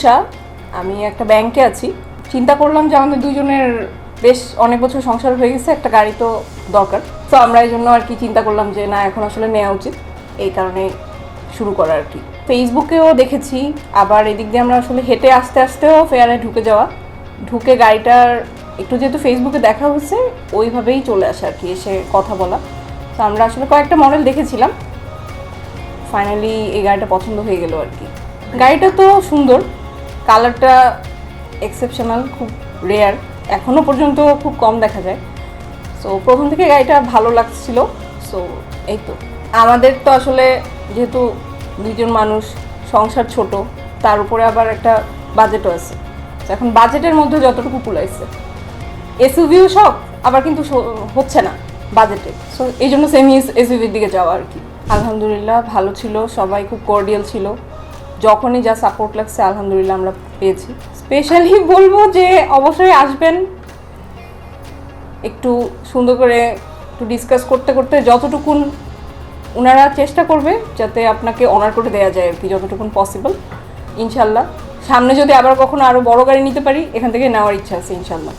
রুষা, আমি একটা ব্যাংকে আছি। চিন্তা করলাম যে আমাদের দুজনের বেশ অনেক বছর সংসার হয়ে গেছে, একটা গাড়ি তো দরকার। তো আমরা এই জন্য আর কি চিন্তা করলাম যে না, এখন আসলে নেওয়া উচিত, এই কারণে শুরু করা আর কি। ফেসবুকেও দেখেছি, আবার এদিক দিয়ে আমরা আসলে হেঁটে আস্তে আস্তেও ফেয়ারে ঢুকে গাড়িটার একটু যেহেতু ফেসবুকে দেখা হচ্ছে ওইভাবেই চলে আসে আর কি, এসে কথা বলা। তো আমরা আসলে কয়েকটা মডেল দেখেছিলাম, ফাইনালি এই গাড়িটা পছন্দ হয়ে গেল আর কি। গাড়িটা তো সুন্দর, কালারটা এক্সেপশনাল, খুব রেয়ার, এখনও পর্যন্ত খুব কম দেখা যায়। সো প্রথম থেকে গাড়িটা ভালো লাগছিল। সো এই তো, আমাদের তো আসলে যেহেতু দুইজন মানুষ, সংসার ছোট, তার উপরে আবার একটা বাজেটও আছে। এখন বাজেটের মধ্যে যতটুকু কুলাইছে, এসইউভিও শখ, আবার কিন্তু হচ্ছে না বাজেটে। সো এই জন্য সেমি এসইউভির দিকে যাওয়া আর কি। আলহামদুলিল্লাহ ভালো ছিল, সবাই খুব কর্ডিয়াল ছিল, যখনই যা সাপোর্ট লাগছে আলহামদুলিল্লাহ আমরা পেয়েছি। স্পেশালি বলবো যে অবশ্যই আসবেন, একটু সুন্দর করে একটু ডিসকাস করতে করতে যতটুকুন ওনারা চেষ্টা করবে যাতে আপনাকে অনার করে দেওয়া যায় আর কি, যতটুকুন পসিবল। ইনশাল্লাহ সামনে যদি আবার কখনো আরও বড় গাড়ি নিতে পারি, এখান থেকে নেওয়ার ইচ্ছা আছে ইনশাল্লাহ।